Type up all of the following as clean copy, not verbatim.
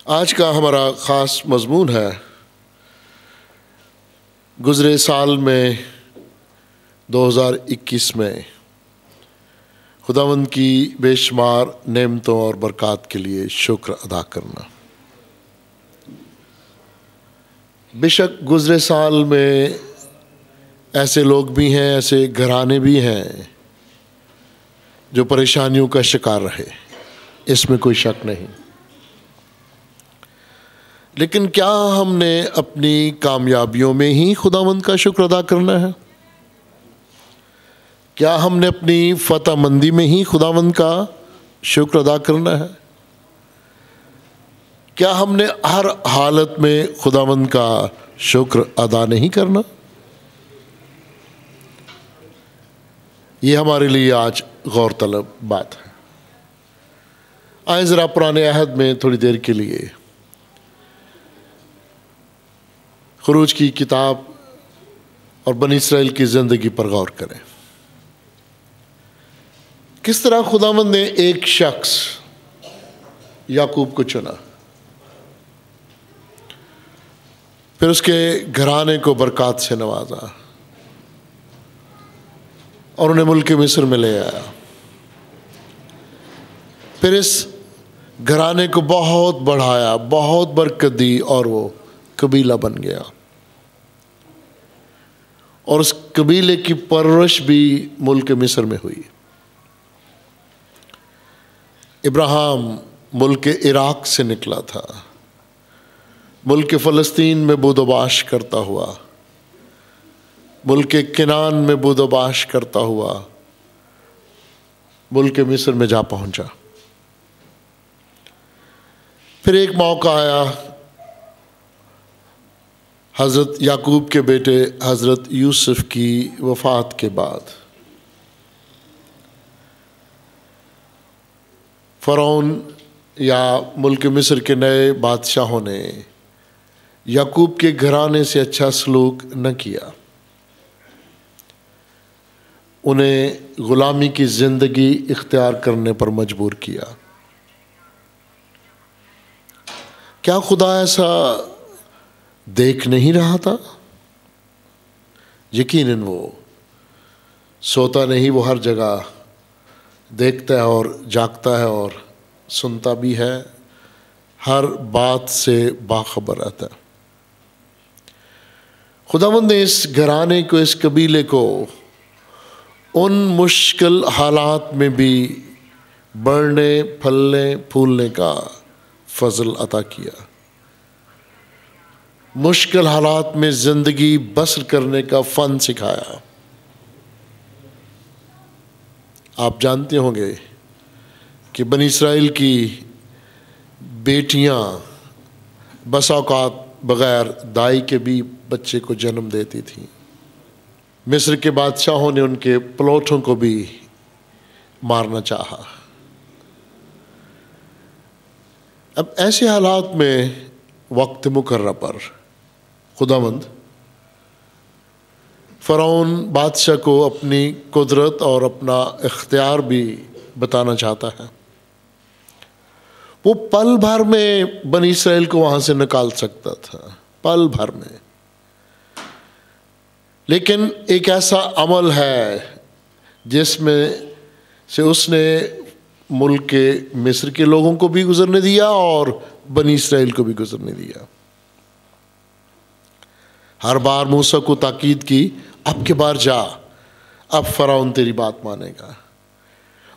आज का हमारा ख़ास मज़मून है गुज़रे साल में 2021 में खुदावंद की बेशुमार नेमतों और बरक़ात के लिए शुक्र अदा करना। बेशक गुज़रे साल में ऐसे लोग भी हैं, ऐसे घराने भी हैं जो परेशानियों का शिकार रहे, इसमें कोई शक नहीं। लेकिन क्या हमने अपनी कामयाबियों में ही खुदावंद का शुक्र अदा करना है? क्या हमने अपनी फतहमंदी में ही खुदावंद का शुक्र अदा करना है? क्या हमने हर हालत में खुदावंद का शुक्र अदा नहीं करना? ये हमारे लिए आज गौरतलब बात है। आए ज़रा पुराने अहद में थोड़ी देर के लिए खुरूज की किताब और बनी इसराइल की ज़िंदगी पर गौर करें। किस तरह खुदावंद ने एक शख्स याकूब को चुना, फिर उसके घराने को बरक़ात से नवाजा और उन्हें मुल्क मिस्र में ले आया। फिर इस घराने को बहुत बढ़ाया, बहुत बरकत दी और वो कबीला बन गया और उस कबीले की परवरिश भी मुल्क मिस्र में हुई। इब्राहिम मुल्क इराक से निकला था, मुल्क फ़लस्तीन में बुदोबाश करता हुआ, मुल्क किनान में बुदोबाश करता हुआ मुल्क मिस्र में जा पहुंचा। फिर एक मौका आया हज़रत याकूब के बेटे हज़रत यूसुफ की वफ़ात के बाद। फ़िरौन या मुल्क मिस्र के नए बादशाहों ने याकूब के घराने से अच्छा सलूक न किया, उन्हें ग़ुलामी की ज़िंदगी इख्तियार करने पर मजबूर किया। क्या खुदा ऐसा देख नहीं रहा था? यकीनन वो सोता नहीं, वो हर जगह देखता है और जागता है और सुनता भी है, हर बात से बाखबर रहता है। खुदावंद ने इस घराने को, इस कबीले को उन मुश्किल हालात में भी बढ़ने, फलने, फूलने का फजल अता किया। मुश्किल हालात में ज़िंदगी बसर करने का फ़न सिखाया। आप जानते होंगे कि बनी इसराइल की बेटियां बस औकात बग़ैर दाई के भी बच्चे को जन्म देती थीं। मिस्र के बादशाहों ने उनके प्लॉटों को भी मारना चाहा। अब ऐसे हालात में वक्त मुकर्रर पर खुदावंद फ़िरौन बादशाह को अपनी कुदरत और अपना इख्तियार भी बताना चाहता है। वो पल भर में बनी इसराइल को वहाँ से निकाल सकता था, पल भर में। लेकिन एक ऐसा अमल है जिसमें से उसने मुल्क के मिस्र के लोगों को भी गुजरने दिया और बनी इसराइल को भी गुजरने दिया। हर बार मूसा को ताकीद की, अब के बार जा, अब फ़िरौन तेरी बात मानेगा।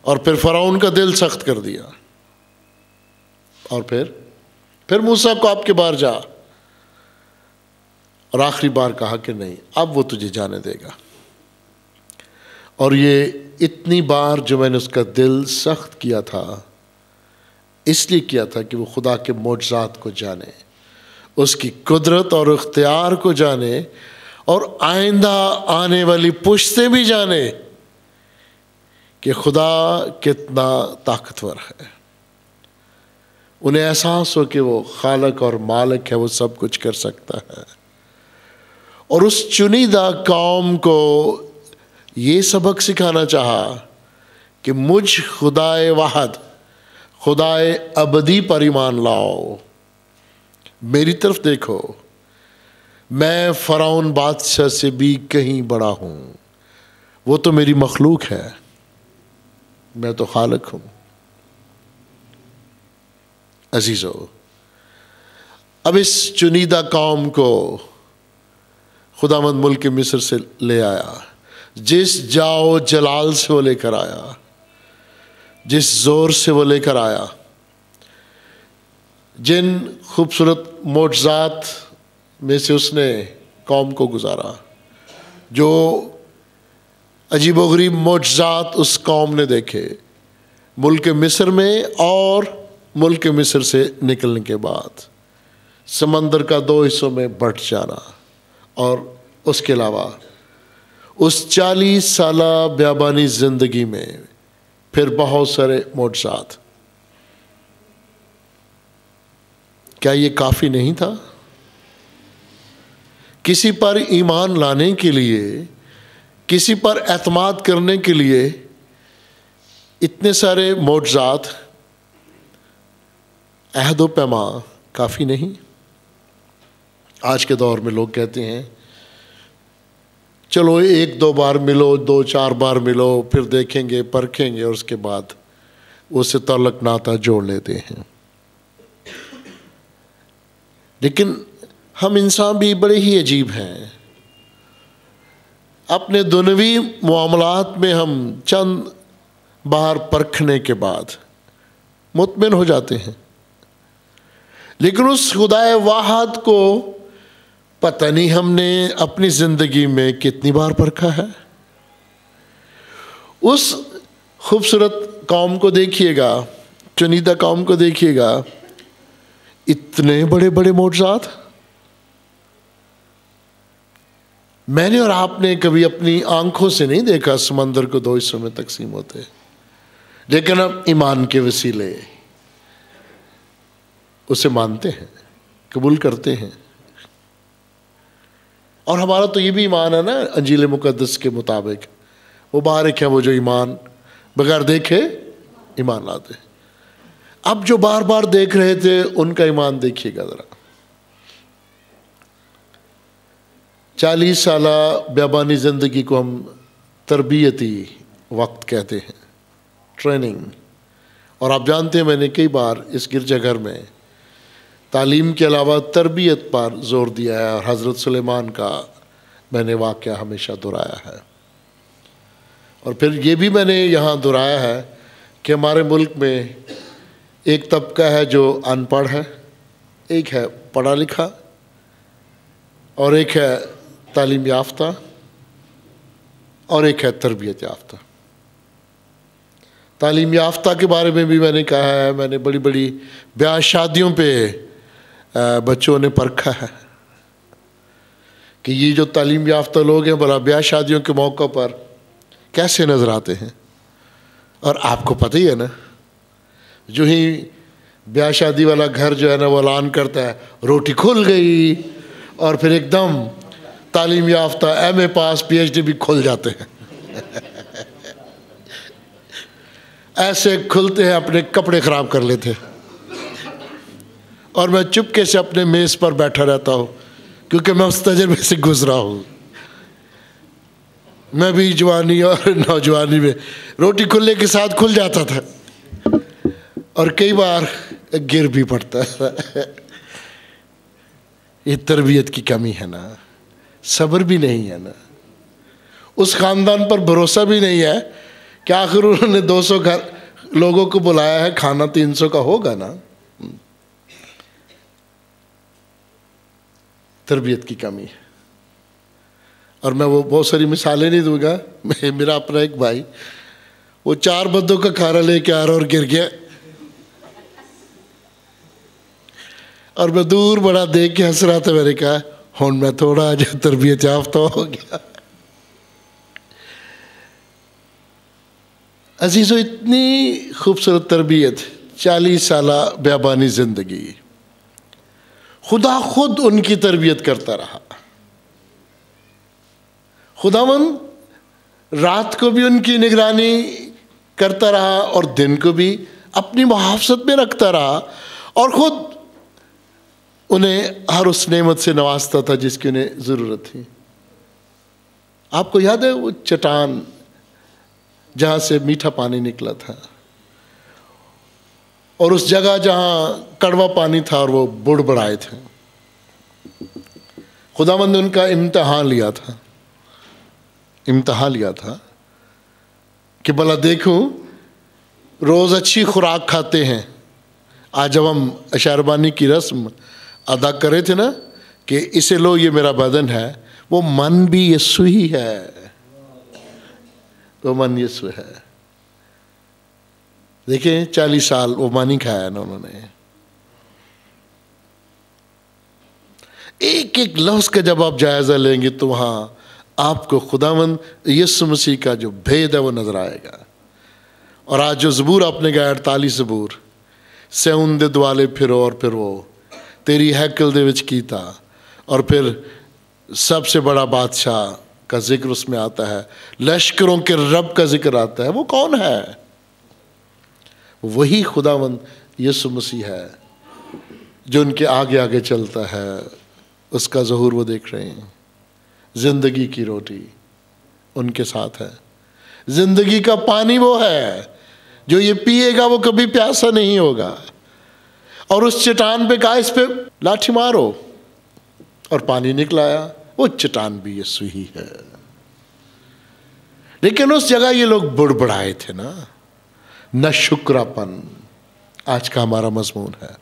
और फिर फ़िरौन का दिल सख्त कर दिया और फिर मूसा को अब के बार जा, और आखिरी बार कहा कि नहीं, अब वो तुझे जाने देगा। और ये इतनी बार जो मैंने उसका दिल सख्त किया था, इसलिए किया था कि वो खुदा के मोजज़ात को जाने, उसकी कुदरत और इख्तियार को जाने और आइंदा आने वाली पुश्तें भी जाने कि खुदा कितना ताकतवर है। उन्हें एहसास हो कि वो खालक और मालिक है, वो सब कुछ कर सकता है। और उस चुनिदा कौम को ये सबक सिखाना चाहा कि मुझ खुदाए वाहद, खुदाए अबदी पर ईमान लाओ, मेरी तरफ देखो, मैं फ़िरौन बादशाह से भी कहीं बड़ा हूँ, वो तो मेरी मखलूक है, मैं तो खालिक हूँ। अजीज़ो, अब इस चुनीदा कौम को खुदावंद मुल्क मिस्र से ले आया, जिस जाओ जलाल से वो लेकर आया, जिस ज़ोर से वो लेकर आया, जिन खूबसूरत मोज़ात में से उसने कौम को गुजारा, जो अजीबोगरीब मोज़ात उस कौम ने देखे मुल्क मिस्र में और मुल्क मिस्र से निकलने के बाद, समंदर का 2 हिस्सों में बंट जाना, और उसके अलावा उस 40 साला बियाबानी ज़िंदगी में फिर बहुत सारे मोज़ात। क्या ये काफ़ी नहीं था? किसी पर ईमान लाने के लिए, किसी पर एतमाद करने के लिए इतने सारे मोज़ात, अहद व पैमा काफ़ी नहीं? आज के दौर में लोग कहते हैं चलो 1-2 बार मिलो, 2-4 बार मिलो, फिर देखेंगे परखेंगे, और उसके बाद उससे ताल्लुक़ नाता जोड़ लेते हैं। लेकिन हम इंसान भी बड़े ही अजीब हैं। अपने दुनवी मामलात में हम चंद बार परखने के बाद मुतमिन हो जाते हैं, लेकिन उस खुदाए वाहद को पता नहीं हमने अपनी ज़िंदगी में कितनी बार परखा है। उस खूबसूरत कौम को देखिएगा, चुनीदा कौम को देखिएगा, इतने बड़े बड़े मोज़ात मैंने और आपने कभी अपनी आंखों से नहीं देखा। समंदर को 2 हिस्सों में तकसीम होते, लेकिन हम ईमान के वसीले उसे मानते हैं, कबूल करते हैं। और हमारा तो ये भी ईमान है ना, अंजील मुकद्दस के मुताबिक, वो बारिक है वो जो ईमान बगैर देखे ईमान लाते। अब जो बार बार देख रहे थे उनका ईमान देखिएगा ज़रा। 40 साला बियाबानी ज़िंदगी को हम तरबियती वक्त कहते हैं, ट्रेनिंग। और आप जानते हैं मैंने कई बार इस गिरजाघर में तालीम के अलावा तरबियत पर ज़ोर दिया है, और हज़रत सुलेमान का मैंने वाक़या हमेशा दोहराया है। और फिर ये भी मैंने यहाँ दोहराया है कि हमारे मुल्क में एक तबका है जो अनपढ़ है, एक है पढ़ा लिखा, और एक है तालीम याफ्ता, और एक है तरबियत याफ्ता। तालीम याफ्ता के बारे में भी मैंने कहा है, मैंने बड़ी बड़ी ब्याह शादियों पे बच्चों ने परखा है कि ये जो तालीम याफ्ता लोग हैं भला ब्याह शादियों के मौक़ों पर कैसे नज़र आते हैं। और आपको पता ही है ना, जो ही ब्याह शादी वाला घर जो है ना वो ऐलान करता है रोटी खुल गई, और फिर एकदम तालीम याफ्ता MA पास PhD भी खुल जाते हैं। ऐसे खुलते हैं अपने कपड़े ख़राब कर लेते हैं, और मैं चुपके से अपने मेज़ पर बैठा रहता हूँ क्योंकि मैं उस तजर्बे से गुज़रा हूँ। मैं भी जवानी और नौजवानी में रोटी खुलने के साथ खुल जाता था, और कई बार गिर भी पड़ता है। ये तरबियत की कमी है ना, सब्र भी नहीं है ना, उस ख़ानदान पर भरोसा भी नहीं है कि आखिर उन्होंने 200 घर लोगों को बुलाया है, खाना 300 का होगा ना। तरबियत की कमी है। और मैं वो बहुत सारी मिसालें नहीं दूंगा। मेरा अपना एक भाई, वो 4 बंदों का खाना लेके आ रहा और गिर गया, और मैं दूर बड़ा देख के हंस रहा था। मैंने कहा हुण मैं थोड़ा आज तरबियत याफ्ता हो गया। अजीज़ो, इतनी खूबसूरत तरबियत, 40 साला बियाबानी ज़िंदगी, खुदा खुद उनकी तरबियत करता रहा। खुदावंद रात को भी उनकी निगरानी करता रहा और दिन को भी अपनी मुहाफ़ज़त में रखता रहा, और ख़ुद उन्हें हर उस नेमत से नवाजता था जिसकी उन्हें ज़रूरत थी। आपको याद है वो चट्टान जहाँ से मीठा पानी निकला था, और उस जगह जहाँ कड़वा पानी था और वो बुड़बुड़ाए थे। खुदावंद ने उनका इम्तिहान लिया था कि भला देखूं, रोज़ अच्छी खुराक खाते हैं। आज जब हम अशारबानी की रस्म अदा करे थे ना कि इसे लो ये मेरा बदन है, वो मन भी यीशु ही है, वो मन यीशु है। देखिए 40 साल वो मानी खाया ना उन्होंने। एक एक लफ्ज़ का जब आप जायज़ा लेंगे तो वहाँ आपको खुदावंद यीशु मसीह का जो भेद है वो नज़र आएगा। और आज जो ज़बूर आपने गाया 48 ज़बूर, सेउन दे दुआले फिरो और फिर वो तेरी हैकल दे विच कीता, और फिर सबसे बड़ा बादशाह का जिक्र उसमें आता है, लश्करों के रब का जिक्र आता है। वो कौन है? वही खुदावंद यीशु मसीह है जो उनके आगे आगे चलता है। उसका ज़हूर वो देख रहे हैं। ज़िंदगी की रोटी उनके साथ है, ज़िंदगी का पानी वो है जो ये पिएगा वो कभी प्यासा नहीं होगा। और उस चट्टान पे कहा इस पे लाठी मारो, और पानी निकलाया। वो चट्टान भी यीशु ही है। लेकिन उस जगह ये लोग बुड़बुड़ाए थे ना, न शुक्रापन आज का हमारा मजमून है।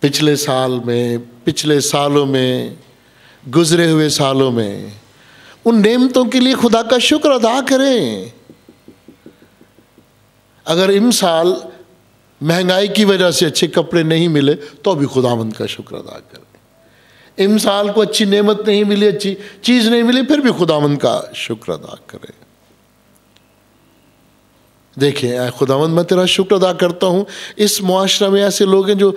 पिछले सालों में गुजरे हुए सालों में उन नेमतों के लिए खुदा का शुक्र अदा करें। अगर इन साल महंगाई की वजह से अच्छे कपड़े नहीं मिले तो भी खुदावंद का शुक्र अदा करें। इन साल को अच्छी नेमत नहीं मिली, अच्छी चीज़ नहीं मिली, फिर भी खुदावंद का शुक्र अदा करें। देखिए खुदावंद मैं तेरा शुक्र अदा करता हूँ। इस मुआशरा में ऐसे लोग हैं जो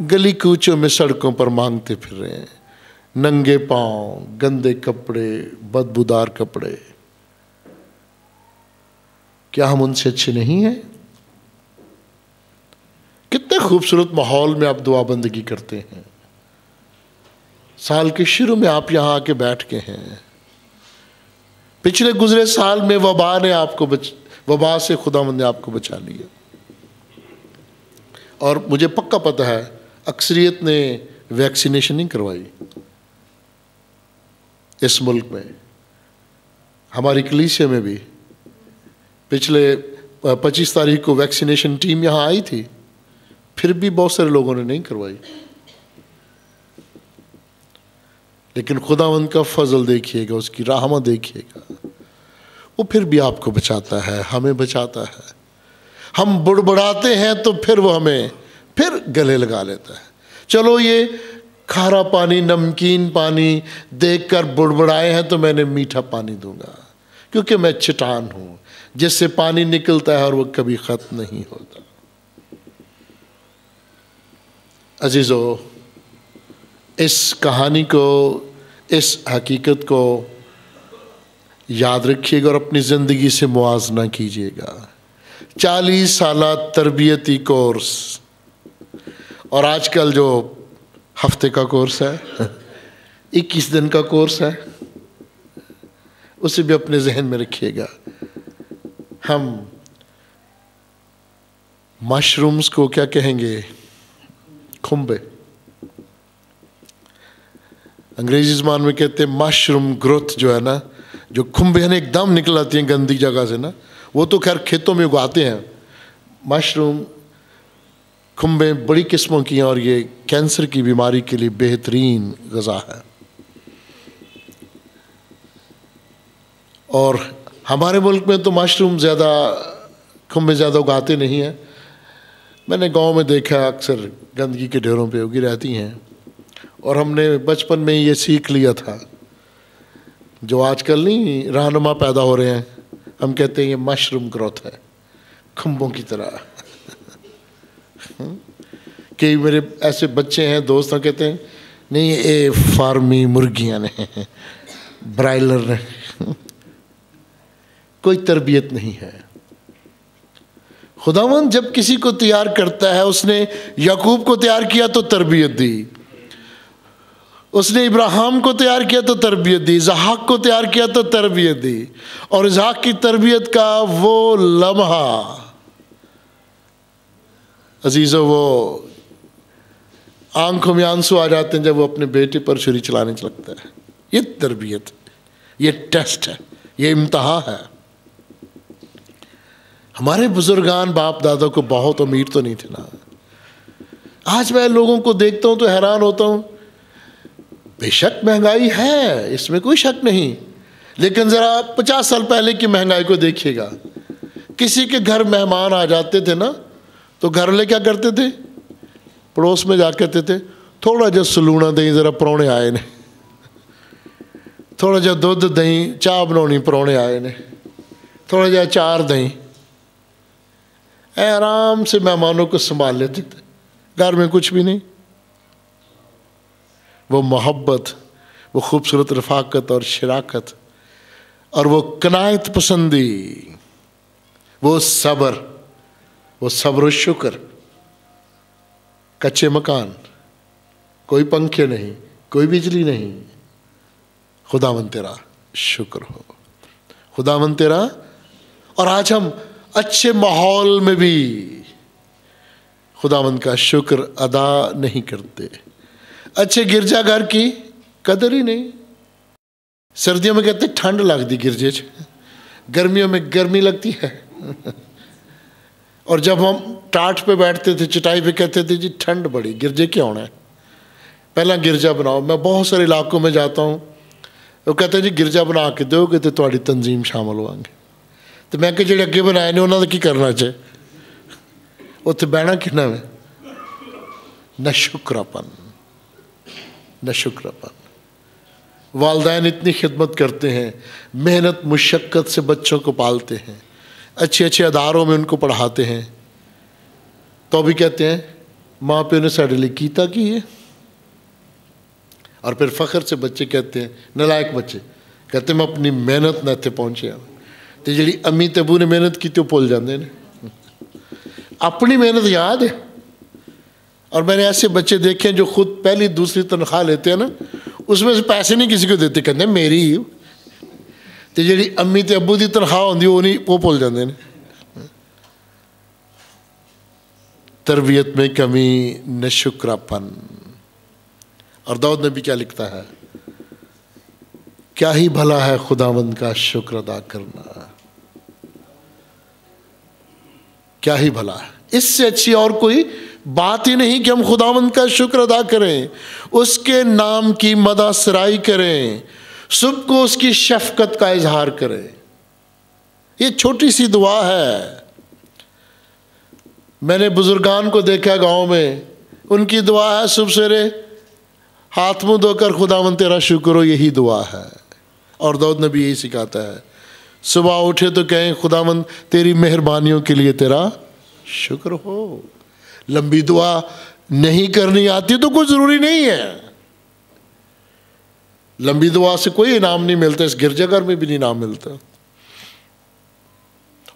गली कूचों में सड़कों पर मांगते फिर रहे हैं, नंगे पांव, गंदे कपड़े, बदबूदार कपड़े। क्या हम उनसे अच्छे नहीं हैं? कितने खूबसूरत माहौल में आप दुआ बंदगी करते हैं। साल के शुरू में आप यहाँ आके बैठ के हैं। पिछले गुजरे साल में वबा से खुदावंद ने आपको बचा लिया। और मुझे पक्का पता है अक्सरियत ने वैक्सीनेशन नहीं करवाई इस मुल्क में। हमारी कलीसिया में भी पिछले 25 तारीख को वैक्सीनेशन टीम यहाँ आई थी, फिर भी बहुत सारे लोगों ने नहीं करवाई। लेकिन खुदावंद का फजल देखिएगा, उसकी रहमत देखिएगा, वो फिर भी आपको बचाता है, हमें बचाता है। हम बुड़बुड़ाते हैं तो फिर वो हमें फिर गले लगा लेता है। चलो ये खारा पानी, नमकीन पानी देखकर बुड़बुड़ाए हैं तो मैंने मीठा पानी दूंगा, क्योंकि मैं चट्टान हूँ जिससे पानी निकलता है और वो कभी ख़त्म नहीं होता। अजीज़ों, इस कहानी को, इस हकीकत को याद रखिएगा और अपनी ज़िंदगी से मुआजना कीजिएगा। 40 साला तरबियती कोर्स और आजकल जो हफ्ते का कोर्स है, 21 दिन का कोर्स है, उसे भी अपने जहन में रखिएगा। हम मशरूम्स को क्या कहेंगे? खुम्बे। अंग्रेजी ज़बान में कहते हैं मशरूम ग्रोथ, जो है ना, जो खुम्बे हैं एकदम निकल आती हैं गंदी जगह से ना, वो तो खैर खेतों में उगाते हैं। मशरूम खुम्बे बड़ी किस्मों की हैं और ये कैंसर की बीमारी के लिए बेहतरीन ग़िज़ा है। और हमारे मुल्क में तो मशरूम ज़्यादा, खुम्बे ज़्यादा उगाते नहीं हैं। मैंने गांव में देखा अक्सर गंदगी के ढेरों पे उगी रहती हैं। और हमने बचपन में ये सीख लिया था, जो आजकल नहीं रहनुमा पैदा हो रहे हैं, हम कहते हैं ये मशरूम ग्रोथ है, खुम्बों की तरह। कई मेरे ऐसे बच्चे हैं, दोस्त हैं, कहते हैं नहीं ये फार्मी मुर्गियाँ ने, ब्रायलर ने। कोई तरबियत नहीं है। खुदावंद जब किसी को तैयार करता है, उसने याकूब को तैयार किया तो तरबियत दी, उसने इब्राहिम को तैयार किया तो तरबियत दी, इसहाक को तैयार किया तो तरबियत दी। और इसहाक की तरबियत का वो लम्हा अजीज़ों, वो आंखों में आंसू आ जाते हैं जब वो अपने बेटे पर छुरी चलाने लगता है। ये तरबियत, ये टेस्ट है, ये इम्तहान है। हमारे बुजुर्गान बाप दादा को बहुत अमीर तो नहीं थे ना। आज मैं लोगों को देखता हूँ तो हैरान होता हूँ। बेशक महंगाई है, इसमें कोई शक नहीं, लेकिन ज़रा 50 साल पहले की महंगाई को देखिएगा। किसी के घर मेहमान आ जाते थे ना, तो घर वाले क्या करते थे, पड़ोस में जा कहते थे थोड़ा जा सलूना दही, ज़रा परौने आए ने, थोड़ा जा दुध दही, चाह बनानी परौने आए ने, थोड़ा जा चार दही। आराम से मेहमानों को संभाल लेते थे, घर में कुछ भी नहीं। वो मोहब्बत, वो खूबसूरत रफाकत और शराकत, और वो कनायत पसंदी, वो सब्र, वो सब्र शुक्र। कच्चे मकान, कोई पंखे नहीं, कोई बिजली नहीं, खुदावंद तेरा शुक्र हो, खुदावंद तेरा। और आज हम अच्छे माहौल में भी खुदावंद का शुक्र अदा नहीं करते। अच्छे गिरजाघर की कदर ही नहीं। सर्दियों में कहते ठंड लगती गिरजे च, गर्मियों में गर्मी लगती है। और जब हम टाट पे बैठते थे, चटाई पे, कहते थे जी ठंड बड़ी, गिरजे क्या होना है, पहला गिरजा बनाओ। मैं बहुत सारे इलाकों में जाता हूँ, वो कहते हैं जी गिरजा बना के दोगे तो तुम्हारी तंजीम शामिल होंगे। तो मैं कि जो अगे बनाए ने उन्होंने की करना चाहिए, उत्थे बहना किन्ना में, न शुक्रापन, न शुक्रापन। वालदैन इतनी खिदमत करते हैं, मेहनत मुशक्क़त से बच्चों को पालते हैं, अच्छे अच्छे अदारों में उनको पढ़ाते हैं, तो भी कहते हैं माँ प्यो ने साढ़े लिए कीता की है। और फिर फ़ख्र से बच्चे कहते हैं, नलायक बच्चे कहते मैं अपनी मेहनत न इत्थे पहुँचे, तो जी अम्मी ते अबू ने मेहनत की तो भुल जाते हैं, अपनी मेहनत याद है। और मैंने ऐसे बच्चे देखे हैं जो खुद पहली दूसरी तनख्वाह लेते हैं ना, उसमें से पैसे नहीं किसी को देते, कहते मेरी ही, तो जी अम्मी ते अबू की तनख्वाह होंगी वो नहीं, वो भुल जाते हैं। तरबियत में कमी, न शुक्रापन। और दाऊद नबी क्या लिखता है, क्या ही भला है खुदावंद का शुक्र अदा करना, क्या ही भला है। इससे अच्छी और कोई बात ही नहीं कि हम खुदावंद का शुक्र अदा करें, उसके नाम की मदा सराई करें, सुबह को उसकी शफकत का इजहार करें। ये छोटी सी दुआ है। मैंने बुजुर्गान को देखा गांव में, उनकी दुआ है सुबह सवेरे हाथ मुंह धोकर खुदावंद तेरा शुक्र हो, यही दुआ है। और दाऊद नबी यही सिखाता है, सुबह उठे तो कहें खुदावंद तेरी मेहरबानियों के लिए तेरा शुक्र हो। लंबी दुआ नहीं करनी आती तो कोई ज़रूरी नहीं है, लंबी दुआ से कोई इनाम नहीं मिलता, इस गिरजाघर में भी नहीं इनाम मिलता।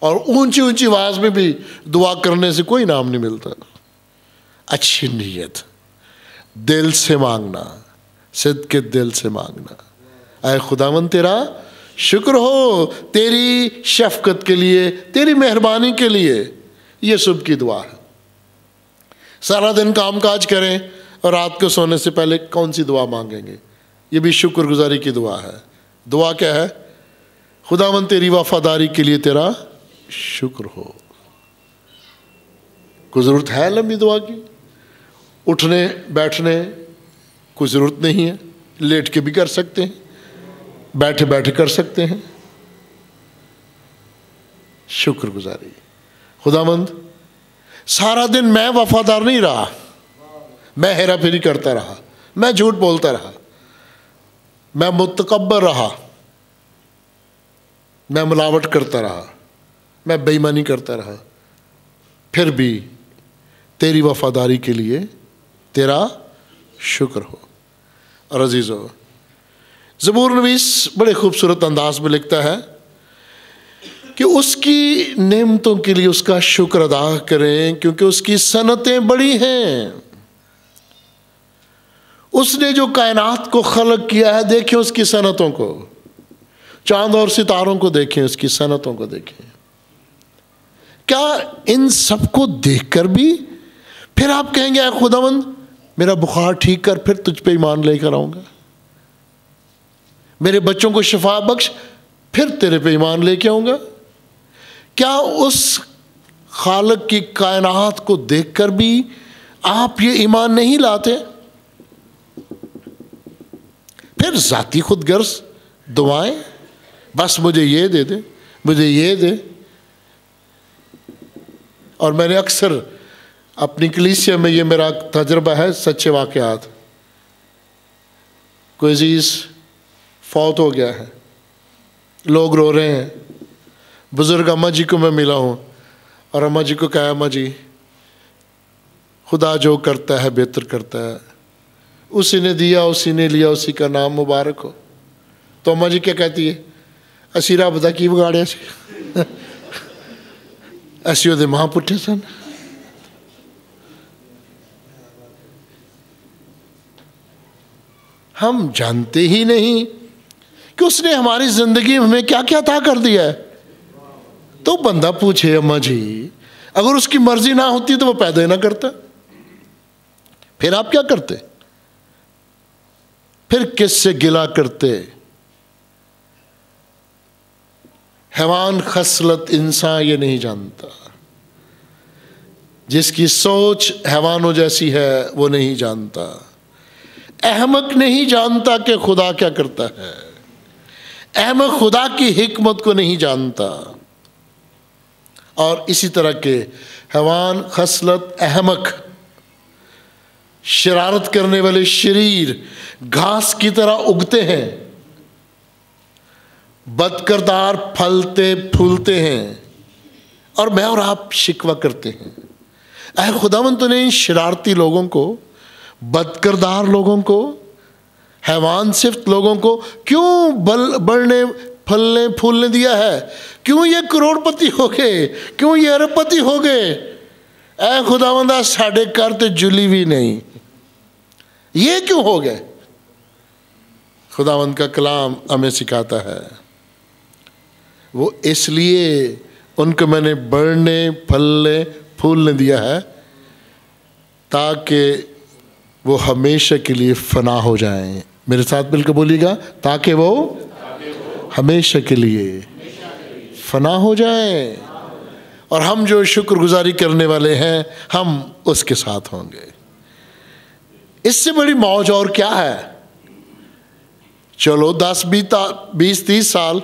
और ऊंची ऊंची आवाज़ में भी दुआ करने से कोई इनाम नहीं मिलता। अच्छी नीयत, दिल से मांगना, सिद्के दिल से मांगना, आए खुदावंद तेरा शुक्र हो, तेरी शफकत के लिए, तेरी मेहरबानी के लिए। ये सुबह की दुआ है। सारा दिन काम काज करें और रात को सोने से पहले कौन सी दुआ मांगेंगे, ये भी शुक्रगुजारी की दुआ है। दुआ क्या है, खुदावंद तेरी वफादारी के लिए तेरा शुक्र हो। कोई ज़रूरत है लंबी दुआ की? उठने बैठने कोई ज़रूरत नहीं है, लेट के भी कर सकते हैं, बैठे बैठे कर सकते हैं। शुक्रगुजारी, खुदावंद सारा दिन मैं वफादार नहीं रहा, मैं हेरा फेरी करता रहा, मैं झूठ बोलता रहा, मैं मुतकब्बर रहा, मैं मिलावट करता रहा, मैं बेईमानी करता रहा, फिर भी तेरी वफादारी के लिए तेरा शुक्र हो। और अजीज़ो, ज़बूर नवीस बड़े खूबसूरत अंदाज में लिखता है कि उसकी नेमतों के लिए उसका शुक्र अदा करें, क्योंकि उसकी सनतें बड़ी हैं। उसने जो कायनात को खलक किया है, देखें उसकी सनतों को, चांद और सितारों को देखें, उसकी सनतों को देखें। क्या इन सबको देखकर भी फिर आप कहेंगे ऐ खुदावंद मेरा बुखार ठीक कर, फिर तुझ पे ईमान लेकर आऊंगा, मेरे बच्चों को शिफा बख्श, फिर तेरे पे ईमान लेके आऊंगा? क्या उस खालक की कायनात को देखकर भी आप ये ईमान नहीं लाते? फिर जाती खुदगर्ज दुआएं, बस मुझे ये दे दे, मुझे ये दे। और मैंने अक्सर अपनी कलीसिया में, ये मेरा तजर्बा है, सच्चे वाक़यात, कोई अजीज़ फौत हो गया है, लोग रो रहे हैं। बुज़ुर्ग अम्मा जी को मैं मिला हूँ और अम्मा जी को कहा अम्मा जी खुदा जो करता है बेहतर करता है, उसी ने दिया उसी ने लिया, उसी का नाम मुबारक हो। तो अम्मा जी क्या कहती है, असी रब दा की बिगाड़िया सी, असी ओहदे मां पुट्ठे सन। हम जानते ही नहीं कि उसने हमारी जिंदगी में हमें क्या क्या अता कर दिया है। तो बंदा पूछे अम्मा जी अगर उसकी मर्जी ना होती तो वो पैदा ही ना करता, फिर आप क्या करते? फिर किससे गिला करते? हैवान खसलत इंसान ये नहीं जानता, जिसकी सोच हैवानों जैसी है वो नहीं जानता। अहमक नहीं जानता कि खुदा क्या करता है, अहमक खुदा की हिकमत को नहीं जानता। और इसी तरह के हैवान खसलत अहमक शरारत करने वाले शरीर घास की तरह उगते हैं, बदकिरदार फलते फूलते हैं, और मैं और आप शिकवा करते हैं ऐ खुदावंद तूने इन शरारती लोगों को, बदकिरदार लोगों को, हैवान सिफ्त लोगों को क्यों बढ़ने फलने फूलने दिया है? क्यों ये करोड़पति हो गए? क्यों ये अरबपति हो गए? ऐ खुदावंदा साढ़े घर तो जुली भी नहीं, ये क्यों हो गए? खुदावंद का कलाम हमें सिखाता है वो इसलिए उनको मैंने बढ़ने फलने फूलने दिया है ताकि वो हमेशा के लिए फना हो जाएं। मेरे साथ मिलकर बोलिएगा, ताकि वो हमेशा के लिए फना हो जाएं, और हम जो शुक्रगुजारी करने वाले हैं हम उसके साथ होंगे। इससे बड़ी मौज और क्या है? चलो 10 20 30 साल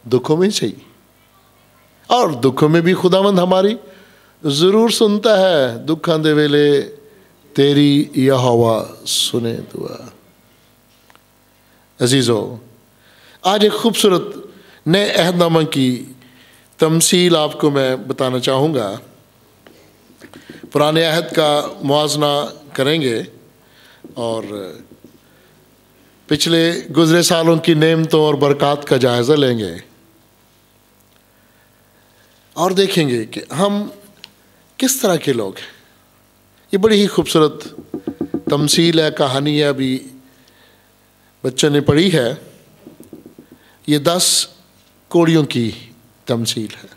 दुखों में सही, और दुखों में भी खुदावंद हमारी जरूर सुनता है। दुखों दे वेले तेरी यहोवा सुने दुआ। अजीजों, आज एक खूबसूरत नए अहदनामा की तमसील आपको मैं बताना चाहूँगा। पुराने अहद का मुआजना करेंगे और पिछले गुज़रे सालों की नेमतों और बरक़ात का जायज़ा लेंगे और देखेंगे कि हम किस तरह के लोग हैं। ये बड़ी ही खूबसूरत तमसील है, कहानी है, अभी बच्चों ने पढ़ी है। ये 10 कोड़ियों की तमसील है।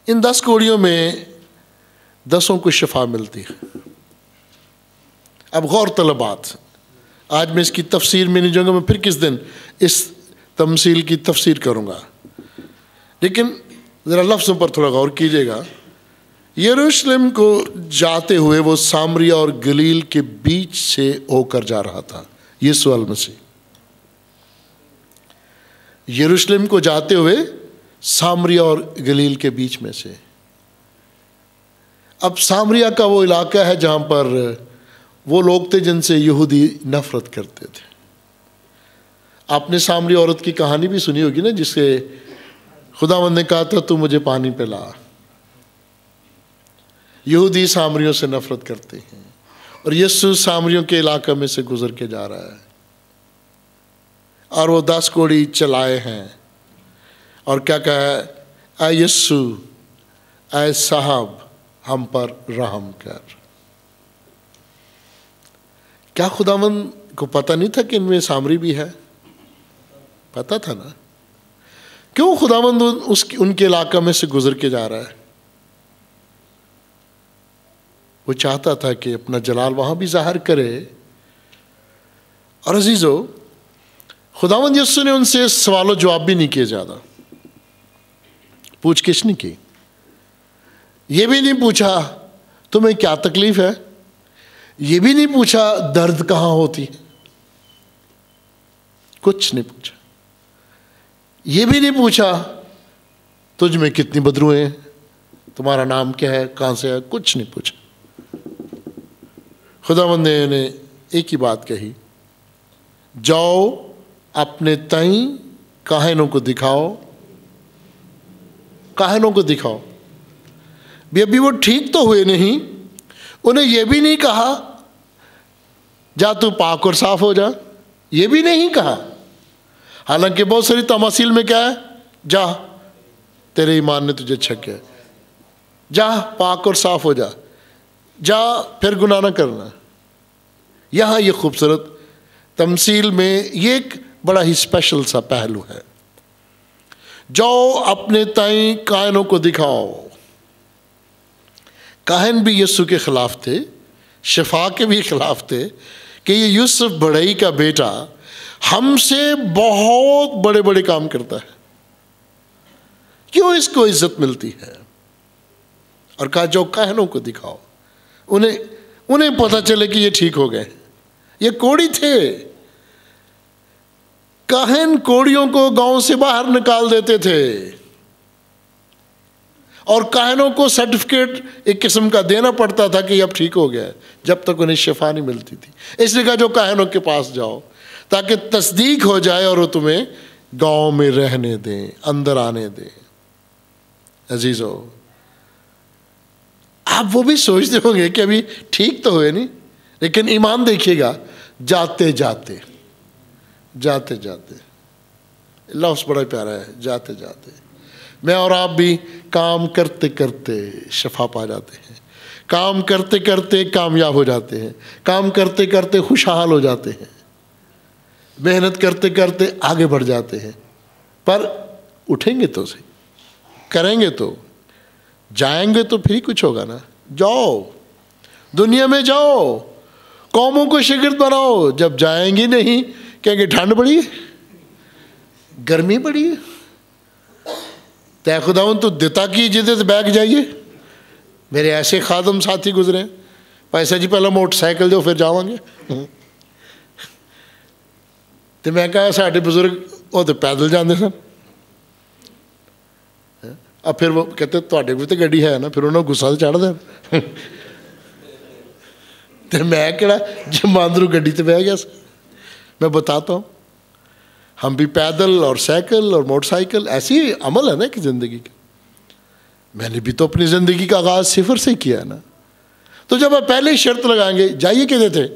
इन 10 कोड़ियों में 10 को शिफा मिलती है। अब गौर तलब बात, आज मैं इसकी तफसीर में नहीं जाऊँगा, मैं फिर किस दिन इस तमसील की तफसीर करूँगा, लेकिन ज़रा लफ्ज़ों पर थोड़ा गौर कीजिएगा। यरूशलेम को जाते हुए वो सामरिया और गलील के बीच से होकर जा रहा था। यीशु अल मसीह यरूशलेम को जाते हुए सामरिया और गलील के बीच में से। अब सामरिया का वो इलाका है जहाँ पर वो लोग थे जिनसे यहूदी नफरत करते थे। आपने सामरी औरत की कहानी भी सुनी होगी ना, जिससे खुदावंद ने कहा था तू मुझे पानी पिला। यहूदी सामरियों से नफरत करते हैं और यीशु सामरियों के इलाके में से गुजर के जा रहा है। और वो 10 कोड़ी चलाए हैं और क्या कहा, ऐ यस्सु, ऐ साहब, हम पर रहम कर। क्या खुदावंद को पता नहीं था कि इनमें सामरी भी है? पता था ना। क्यों खुदावंद उनके इलाका में से गुजर के जा रहा है? वो चाहता था कि अपना जलाल वहां भी जाहिर करे। और अजीजों, खुदावंद यीशु ने उनसे सवालों जवाब भी नहीं किए, ज्यादा पूछ-गिछ नहीं की। ये भी नहीं पूछा तुम्हें क्या तकलीफ है, ये भी नहीं पूछा दर्द कहां होती है, कुछ नहीं पूछा। ये भी नहीं पूछा तुझ में कितनी बदरुएं हैं, तुम्हारा नाम क्या है, कहां से है, कुछ नहीं पूछा। खुदावंद ने उन्हें एक ही बात कही, जाओ अपने तई काहिनों को दिखाओ, काहिनों को दिखाओ। अभी वो ठीक तो हुए नहीं, उन्हें यह भी नहीं कहा जा तू पाक और साफ हो जा, ये भी नहीं कहा। हालांकि बहुत सारी तमासील में क्या है, जा तेरे ईमान ने तुझे छक गया, जा पाक और साफ हो जा, जा फिर गुनाह ना करना। यहां ये खूबसूरत तमसील में ये एक बड़ा ही स्पेशल सा पहलू है, जाओ अपने ताई काहिनों को दिखाओ। काहिन भी यीशु के खिलाफ थे, शिफा के भी खिलाफ थे कि ये यूसुफ बढ़ई का बेटा हमसे बहुत बड़े बड़े काम करता है, क्यों इसको इज्जत मिलती है। और कहा जाओ काहिनों को दिखाओ, उन्हें पता चले कि ये ठीक हो गए। ये कोड़ी थे, काहिन कोड़ियों को गांव से बाहर निकाल देते थे और काहिनों को सर्टिफिकेट एक किस्म का देना पड़ता था कि अब ठीक हो गया, जब तक उन्हें शिफा नहीं मिलती थी। इसलिए कहा जो काहिनों के पास जाओ ताकि तस्दीक हो जाए और वो तुम्हें गांव में रहने दें, अंदर आने दें। अजीजों, आप वो भी सोचते होंगे कि अभी ठीक तो हुए नहीं, लेकिन ईमान देखिएगा, जाते जाते जाते जाते, लफ्ज़ बड़ा प्यारा है, जाते जाते। मैं और आप भी काम करते करते शफा पा जाते हैं, काम करते करते कामयाब हो जाते हैं, काम करते करते खुशहाल हो जाते हैं, मेहनत करते करते आगे बढ़ जाते हैं। पर उठेंगे तो सही, करेंगे तो, जाएंगे तो फिर ही कुछ होगा ना। जाओ दुनिया में, जाओ कौमों को शिगिर्द बनाओ। जब जाएंगे नहीं, कहेंगे ठंड बड़ी है, गर्मी बड़ी है, तय खुदावन तो देता की जिदे से बैग जाइए। मेरे ऐसे खादम साथी गुजरे, पैसा जी पहला मोटरसाइकिल दो फिर जावांगे। तो मैं कहा साढ़े बुजुर्ग वो तो पैदल जाते सन, अब फिर वो कहते तुहाडे भी तो गड्डी है ना, फिर उन्होंने गुस्सा तो चढ़ दिया। तो मैं कहड़ा जमांदरू गड्डी तो बह गया। मैं बताता हूँ, हम भी पैदल और साइकिल और मोटरसाइकिल, ऐसी अमल है ना कि ज़िंदगी का। मैंने भी तो अपनी ज़िंदगी का आगाज़ सिफर से किया है ना। तो जब आप पहले ही शर्त लगाएंगे जाइए कहते थे,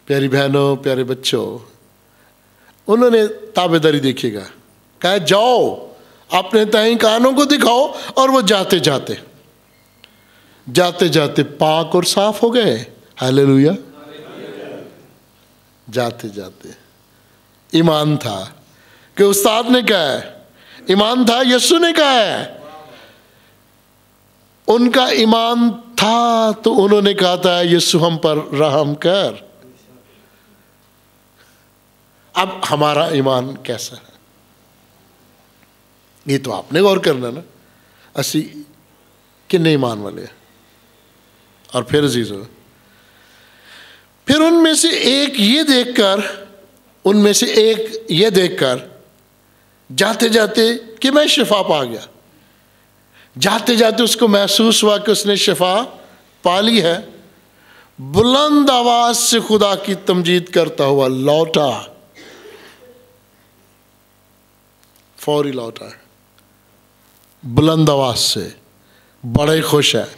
प्यारी बहनों प्यारे बच्चों, उन्होंने ताबेदारी देखिएगा, कहा जाओ अपने ताई कानों को दिखाओ, और वो जाते जाते जाते जाते पाक और साफ हो गए। हालेलुया। जाते जाते ईमान था कि उस्ताद ने कहा है, ईमान था यीशु ने कहा है, उनका ईमान था तो उन्होंने कहा था यीशु हम पर रहम कर। अब हमारा ईमान कैसा है, ये तो आपने गौर करना ना, असी किन्ने ईमान वाले हैं। और फिर अजीजों, फिर उनमें से एक ये देखकर जाते जाते कि मैं शिफा पा गया, जाते जाते उसको महसूस हुआ कि उसने शिफा पा ली है, बुलंद आवाज से खुदा की तमजीद करता हुआ लौटा, फौरी लौटा है, बुलंद आवाज से, बड़े खुश है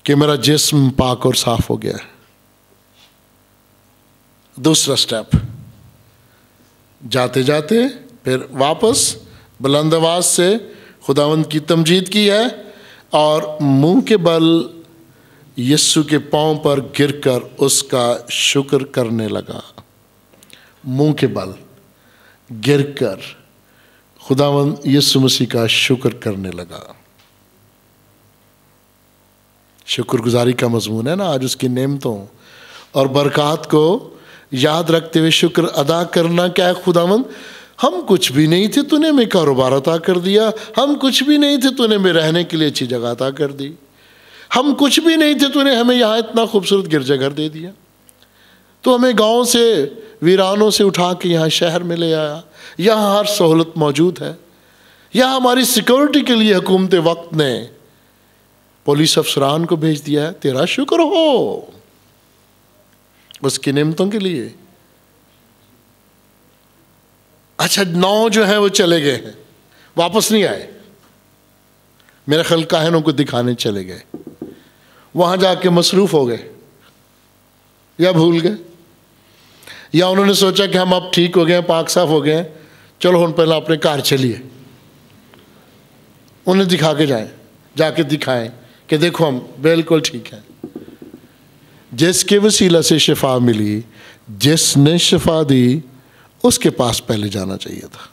कि मेरा जिस्म पाक और साफ हो गया है। दूसरा स्टेप, जाते जाते फिर वापस बुलंद आवाज से खुदावंद की तमजीद की है और मुंह के बल यीशु के पांव पर गिरकर उसका शुक्र करने लगा। मुंह के बल गिरकर खुदावंद यीशु मसीह का शुक्र करने लगा। शुक्रगुजारी का मजमून है ना आज, उसकी नेमतों और बरक़ात को याद रखते हुए शुक्र अदा करना। क्या है खुदावंद, हम कुछ भी नहीं थे, तूने हमें कारोबार अता कर दिया। हम कुछ भी नहीं थे, तूने हमें रहने के लिए अच्छी जगह अता कर दी। हम कुछ भी नहीं थे, तूने हमें यहाँ इतना खूबसूरत गिरजाघर दे दिया। तो हमें गांव से वीरानों से उठा के यहाँ शहर में ले आया। यहाँ हर सहूलत मौजूद है। यहाँ हमारी सिक्योरिटी के लिए हुकूमत वक्त ने पुलिस अफसरान को भेज दिया है। तेरा शुक्र हो उसकी नेमतों के लिए। अच्छा, 9 जो है वो चले गए हैं, वापस नहीं आए। मेरे ख्याल काहिनों को दिखाने चले गए, वहां जाके मसरूफ हो गए या भूल गए, या उन्होंने सोचा कि हम अब ठीक हो गए, पाक साफ हो गए, चलो हम पहले अपने घर चलिए। उन्हें दिखा के जाएं, जाके दिखाएं कि देखो हम बिल्कुल ठीक हैं। जिसके वसीला से शिफा मिली, जिसने शिफा दी, उसके पास पहले जाना चाहिए था।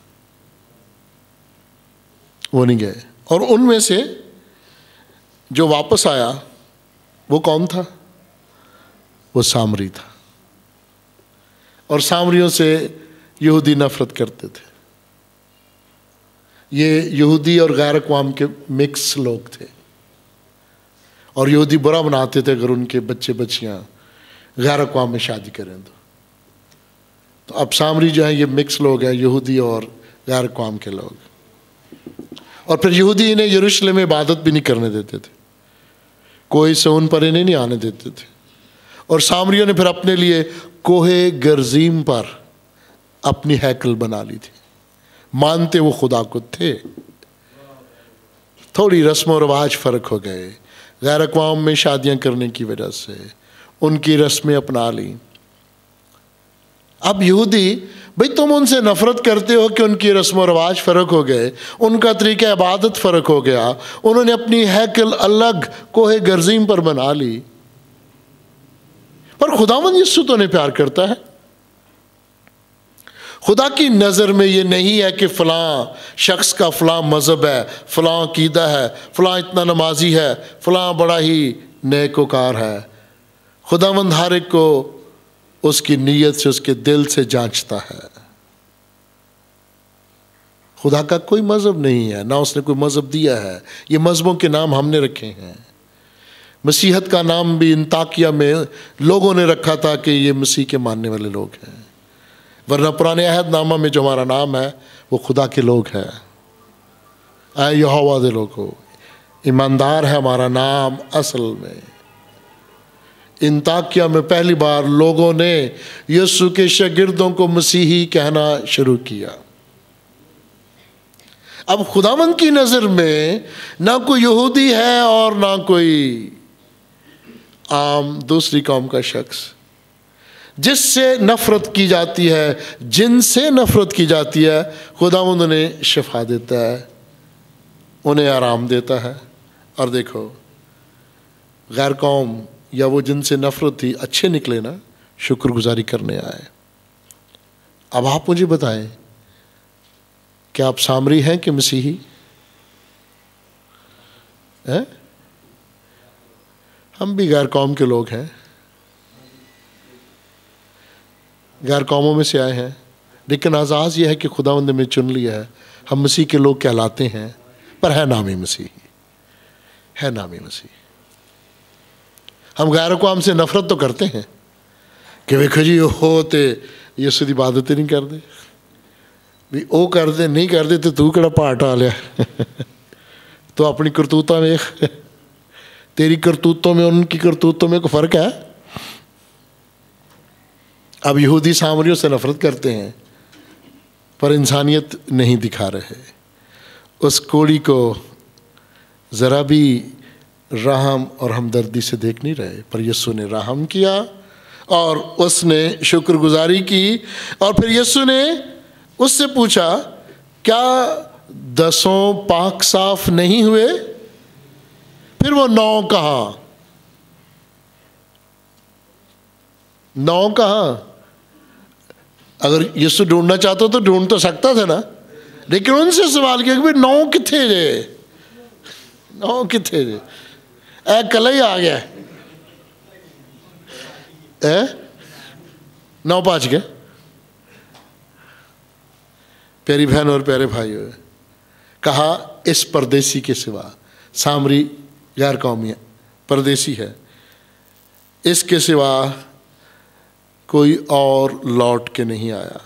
वो नहीं गए। और उनमें से जो वापस आया वो कौन था? वो सामरी था। और सामरियों से यहूदी नफरत करते थे। ये यहूदी और गैर अक़वाम के मिक्स लोग थे और यहूदी बुरा बनाते थे अगर उनके बच्चे बच्चियां गैर अक़वाम में शादी करें तो अब सामरी जो है ये मिक्स लोग हैं, यहूदी और गैर अक़वाम के लोग। और फिर यहूदी इन्हें यरूशलेम में इबादत भी नहीं करने देते थे, कोई सौन पर इन्हें नहीं आने देते थे। और सामरियों ने फिर अपने लिए कोहे गर्जीम पर अपनी हैकल बना ली थी, मानते वो खुदा को थे। थोड़ी रस्म और रिवाज फ़र्क हो गए, गैर अक़वाम में शादियां करने की वजह से उनकी रस्में अपना ली। अब यहूदी, भाई तुम उनसे नफरत करते हो कि उनकी रस्म और रिवाज फ़र्क हो गए, उनका तरीका इबादत फ़र्क हो गया, उन्होंने अपनी हैकल अलग कोहे गर्जीम पर बना ली। पर खुदावंद यीशु तो उन्हें प्यार करता है। खुदा की नज़र में ये नहीं है कि फ़लाँ शख्स का फ़लाँ मज़हब है, फ़लाँ अक़ीदा है, फ़लाँ इतना नमाजी है, फ़लाँ बड़ा ही नेकोकार है। खुदावंद हर एक को उसकी नीयत से, उसके दिल से जांचता है। खुदा का कोई मज़हब नहीं है, ना उसने कोई मज़हब दिया है। ये मज़हबों के नाम हमने रखे हैं। मसीहत का नाम भी इंताकिया में लोगों ने रखा था कि ये मसीह के मानने वाले लोग हैं, वरना पुराने अहदनामा में जो हमारा नाम है वो खुदा के लोग हैं। आए यहोवा दे लोगो, ईमानदार है हमारा नाम। असल में इंताकिया में पहली बार लोगों ने यीशु के शागिर्दों को मसीही कहना शुरू किया। अब खुदावंद की नज़र में ना कोई यहूदी है और ना कोई आम दूसरी कौम का शख्स। जिससे नफरत की जाती है, जिनसे नफरत की जाती है, खुदावंद उन्हें शिफा देता है, उन्हें आराम देता है। और देखो, गैर कौम या वो जिनसे नफरत थी अच्छे निकले ना, शुक्रगुजारी करने आए। अब आप मुझे बताएं, क्या आप सामरी हैं कि मसीही हैं? हम भी गैर कौम के लोग हैं, गैर कौमों में से आए हैं, लेकिन आज़ाज़ ये है कि खुदावंद ने हमें चुन लिया है। हम मसीह के लोग कहलाते हैं, पर है नामी मसीह, है नामी मसीह। हम गैर कौम से नफरत तो करते हैं कि वेखो जी हो तो यीशु दी इबादत नहीं करते, भी वो करते नहीं करते तो तू केड़ा भार ढा लिया तो अपनी करतूतां वेख, तेरी करतूतों में उनकी करतूतों में कोई फ़र्क है? अब यहूदी सामरियों से नफरत करते हैं पर इंसानियत नहीं दिखा रहे। उस कोड़ी को ज़रा भी रहम और हमदर्दी से देख नहीं रहे, पर यीशु ने रहम किया और उसने शुक्रगुजारी की। और फिर यीशु ने उससे पूछा, क्या 10 पाक साफ नहीं हुए? फिर वो 9 कहाँ? 9 कहाँ? अगर यीशु ढूंढना चाहता तो ढूंढ तो सकता था ना, लेकिन उनसे सवाल किया कि भाई 9 किथे जे? 9 किथे जे? ए कल ही आ गया है, 9 5 गए। प्यारी बहन और प्यारे भाइयों, कहा इस परदेसी के सिवा, सामरी गैर कौमी परदेसी है, इसके सिवा कोई और लौट के नहीं आया।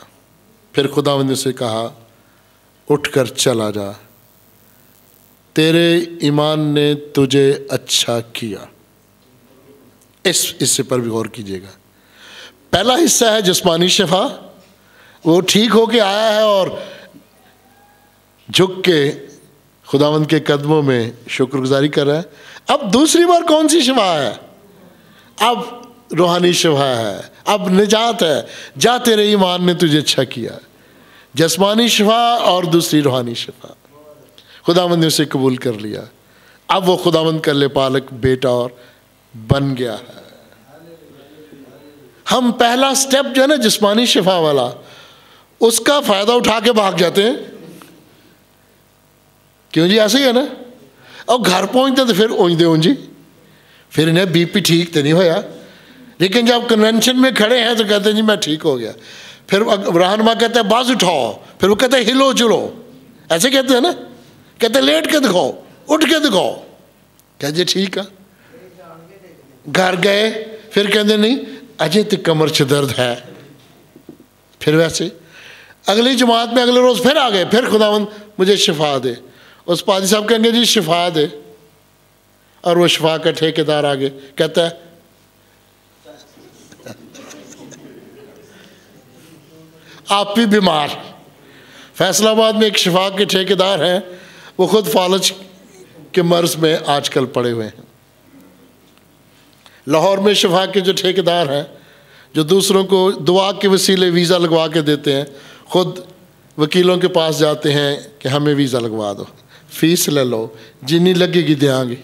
फिर खुदावंद ने उसे कहा, उठकर चला जा, तेरे ईमान ने तुझे अच्छा किया। इस हिस्से पर भी गौर कीजिएगा। पहला हिस्सा है जिस्मानी शिफा, वो ठीक होके आया है और झुक के खुदावंद के कदमों में शुक्रगुजारी कर रहा है। अब दूसरी बार कौन सी शिफा है? अब रूहानी शिफा है, अब निजात है। जा, तेरे ईमान ने तुझे अच्छा किया। जिस्मानी शिफा और दूसरी रूहानी शिफा। खुदावंद ने उसे कबूल कर लिया। अब वो खुदावंद का लेपालक बेटा और बन गया है। हम पहला स्टेप जो है ना जिस्मानी शिफा वाला, उसका फायदा उठा के भाग जाते हैं। क्यों जी? ऐसे ही है ना। और घर पहुंचते तो फिर ऊँजते ऊँजी, फिर इन्हें बीपी ठीक तो नहीं होया, लेकिन जब कन्वेंशन में खड़े हैं तो कहते हैं जी मैं ठीक हो गया। फिर रहनुमा कहता है बाज उठाओ, फिर वो कहते हैं हिलो जुलो, ऐसे कहते हैं ना। कहते हैं लेट के दिखाओ, उठ के दिखाओ, कहते जी ठीक है। घर गए, फिर कहते नहीं अजय तो कमर से दर्द है। फिर वैसे अगली जमात में अगले रोज़ फिर आ गए, फिर खुदावंद मुझे शिफा दे। उस पादी साहब कहेंगे जी शिफा दे, और वो शिफा का ठेकेदार आगे कहता है आप भी बीमार। फैसलाबाद में एक शिफा के ठेकेदार हैं, वो खुद फालज के मर्ज में आजकल पड़े हुए हैं। लाहौर में शिफा के जो ठेकेदार हैं, जो दूसरों को दुआ के वसीले वीज़ा लगवा के देते हैं, खुद वकीलों के पास जाते हैं कि हमें वीज़ा लगवा दो, फीस ले लो, जितनी लगेगी देंगे।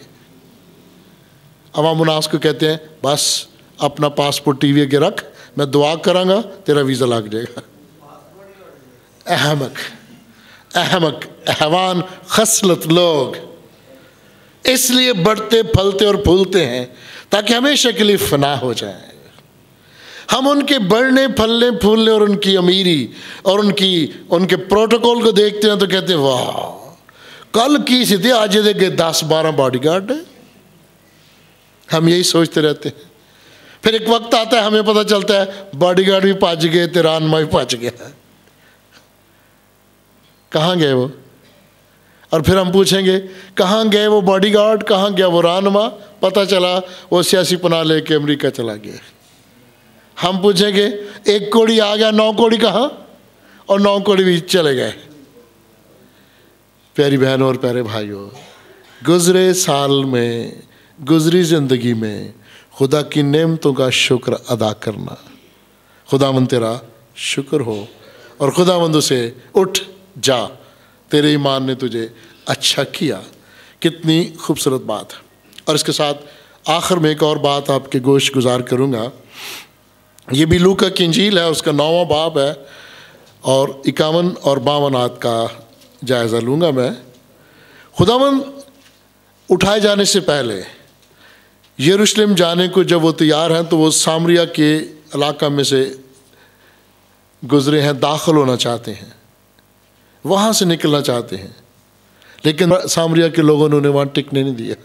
अवाम उन्नास को कहते हैं बस अपना पासपोर्ट टीवी के रख, मैं दुआ करांगा तेरा वीज़ा लग जाएगा। अहमक अहमक अहवान खसलत लोग इसलिए बढ़ते फलते और फूलते हैं ताकि हमेशा के लिए फना हो जाए। हम उनके बढ़ने फलने फूलने और उनकी अमीरी और उनके प्रोटोकॉल को देखते हैं तो कहते हैं वाह, कल की स्थिति आज देखे 10-12 बॉडीगार्ड है। हम यही सोचते रहते हैं। फिर एक वक्त आता है हमें पता चलता है बॉडीगार्ड भी पहुंच गए, तिरानमा भी पहुंच गया। कहाँ गए वो? और फिर हम पूछेंगे कहाँ गए वो बॉडीगार्ड, कहाँ गया वो रहनुमा? पता चला वो सियासी पनाह लेके अमेरिका चला गया। हम पूछेंगे एक कोड़ी आ गया, 9 कोड़ी कहाँ? और 9 कोड़ी भी चले गए। प्यारी बहनों और प्यारे भाइयों, गुजरे साल में, गुजरी ज़िंदगी में खुदा की नेमतों का शुक्र अदा करना। खुदावंद तेरा शुक्र हो और खुदावंद उसे उठ जा, तेरे ईमान ने तुझे अच्छा किया। कितनी खूबसूरत बात है। और इसके साथ आखिर में एक और बात आपके गोश गुजार करूँगा। ये भी लूका की इंजील है, उसका 9वां बाब है और 51 और 52 आयत का जायज़ा लूँगा मैं। खुदावंद उठाए जाने से पहले यरूशलेम जाने को जब वो तैयार हैं तो वो सामरिया के इलाका में से गुजरे हैं, दाखिल होना चाहते हैं, वहाँ से निकलना चाहते हैं, लेकिन सामरिया के लोगों ने उन्हें वहाँ टिकने नहीं दिया।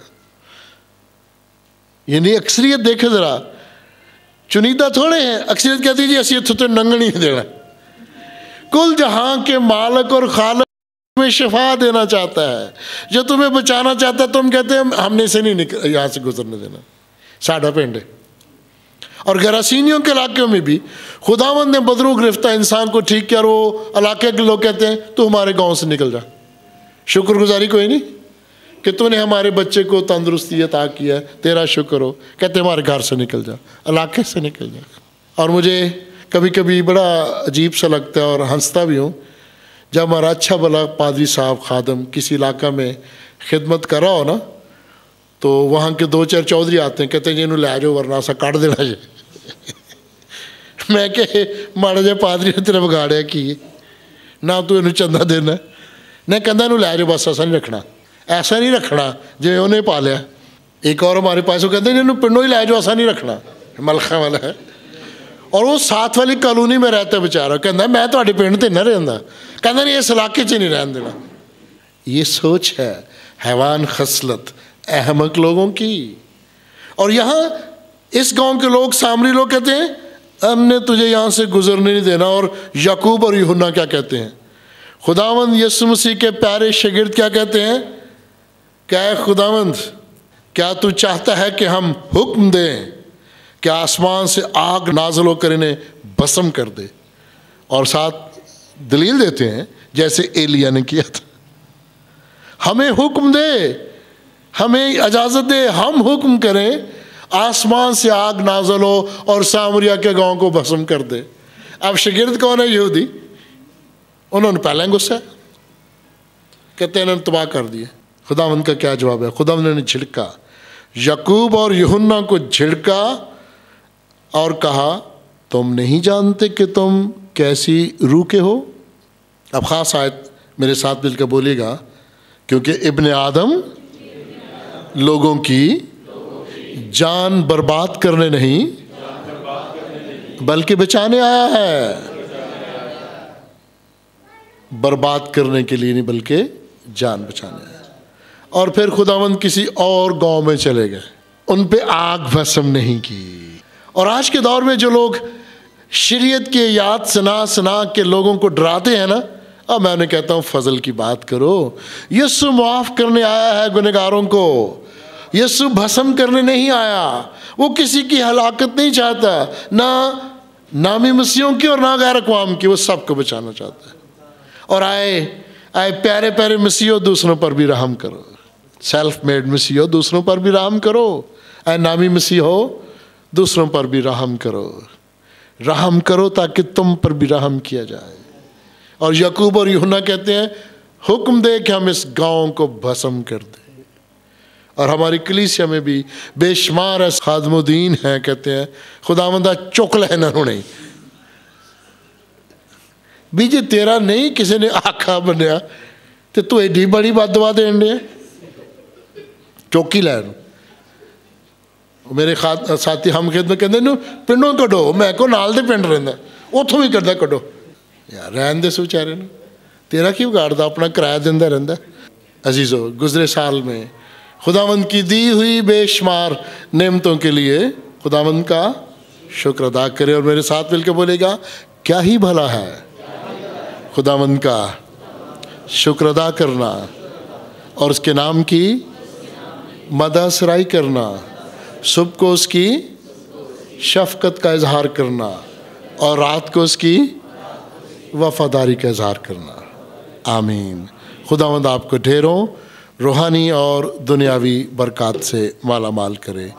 यानी अक्सरियत देखे ज़रा, चुनीदा थोड़े हैं। अक्सरियत कहती जी असी इत्थों तो नंगन नहीं देना। कुल जहाँ के मालक और खालक में शिफा देना चाहता है, जो तुम्हें बचाना चाहता है, तुम कहते हैं हमने से नहीं यहाँ से गुजरने देना, साढ़ा पिंड है। और गरासीनियों के इलाके में भी खुदावंद ने बदरू गिरफ्तार इंसान को ठीक किया और वो इलाके के लोग कहते हैं तू हमारे गांव से निकल जा। शुक्रगुजारी कोई नहीं कि तूने हमारे बच्चे को तंदुरुस्ती अता किया, तेरा शुक्र हो। कहते हमारे घर से निकल जा, इलाके से निकल जा। और मुझे कभी कभी बड़ा अजीब सा लगता है और हंसता भी हूँ, जब हमारा अच्छा भला पादरी साहब खादम किसी इलाका में खिदमत कर रहा हो ना, तो वहाँ के 2-4 चौधरी आते हैं, कहते हैं जी इन्हों लै जाओ वरना असा कढ़ देना जी। मैं कहे माड़ा जिहा पादरी ने तेरा बिगाड़िया की ना, तू इन्हू चंदा देना, नहीं कहता इन्हू लै जाओ बस, ऐसा नहीं रखना, ऐसा नहीं रखना जिवें उन्हें पालिया। एक और हमारे पास वो कहते हैं इन्हू पिंडों ही लै जाओ, ऐसा नहीं रखना, मलखा वाला है। और वो साथ वाली कॉलोनी में रहता है बेचारा, कहता मैं तुहाडे पिंड ते नहीं रहिंदा, कहता नहीं इस इलाके च नहीं रहन देना। ये सोच है हैवान खसलत अहमक लोगों की। और यहाँ इस गांव के लोग, सामरी लोग कहते हैं हमने तुझे यहाँ से गुजरने नहीं देना। और याकूब और यूहन्ना क्या कहते हैं? खुदावंद यीशु मसीह के प्यारे शागिर्द क्या कहते हैं? क्या है खुदावंद, क्या तू चाहता है कि हम हुक्म दें कि आसमान से आग नाज़िल होकर इन्हें भस्म कर दे? और साथ दलील देते हैं जैसे एलिया ने किया था, हमें हुक्म दे, हमें इजाज़त दे, हम हुक्म करें आसमान से आग नाज़िल हो और सामरिया के गांव को भस्म कर दे। अब शागिर्द कौन है? यहूदी। उन्होंने पहले गुस्सा, कहते हैं इन्होंने तबाह कर दिए। खुदावंद का क्या जवाब है? खुदावंद ने झिड़का, याकूब और यूहन्ना को झिड़का और कहा तुम नहीं जानते कि तुम कैसी रूह के हो? अब ख़ास आयत मेरे साथ मिलकर बोलिएगा, क्योंकि इब्ने आदम लोगों की जान बर्बाद करने नहीं बल्कि बचाने आया है। बर्बाद करने के लिए नहीं बल्कि जान बचाने आया। और फिर खुदावंद किसी और गांव में चले गए, उन पे आग भस्म नहीं की। और आज के दौर में जो लोग शरीयत के याद सुना के लोगों को डराते हैं ना, अब मैं उन्हें कहता हूँ फजल की बात करो। यीशु माफ़ करने आया है गुनहगारों को, यीशु भस्म करने नहीं आया। वो किसी की हलाकत नहीं चाहता, ना नामी मसीहों की और ना गैर अक़वाम की, वो सबको बचाना चाहता है। और आए प्यारे प्यारे मसीहों, दूसरों पर भी रहम करो। सेल्फ मेड मसीहों, दूसरों पर भी रहम करो। आए नामी मसीहों, दूसरों पर भी रहम करो। रहम करो ताकि तुम पर भी रहम किया जाए। और याकूब और यूहन्ना कहते हैं हुक्म दे कि हम इस गांव को भस्म कर दें। और हमारी कलीसिया में भी बेशुमार खादमुद्दीन हैं, कहते हैं खुदावंदा चुक लेना उन्हें भी जे तेरा नहीं किसी ने आखा बनया तो तू एडी बड़ी बददुआ देन दे, चौकी लैन। मेरे साथी हम खिदमत कहते न पिंडों कढो, मैं को नाल दे पिंड रहिंदा, उथों भी करदा कढो। यार रहन दे बेचारे ने, तेरा की बिगाड़दा, अपना किराया दिंदा रहिंदा। अजीज़ो, गुजरे साल में खुदावंद की दी हुई बेशुमार नेमतों के लिए खुदावंद का शुक्र अदा करे। और मेरे साथ मिलकर बोलेगा, क्या ही भला है खुदावंद का शुक्र अदा करना और उसके नाम की मदह सराई करना, सुबह को उसकी शफ़क़त का इजहार करना और रात को उसकी वफ़ादारी का इजहार करना। आमीन। खुदावंद आपको ढेरों रूहानी और दुनियावी बरक़ात से माला माल करे।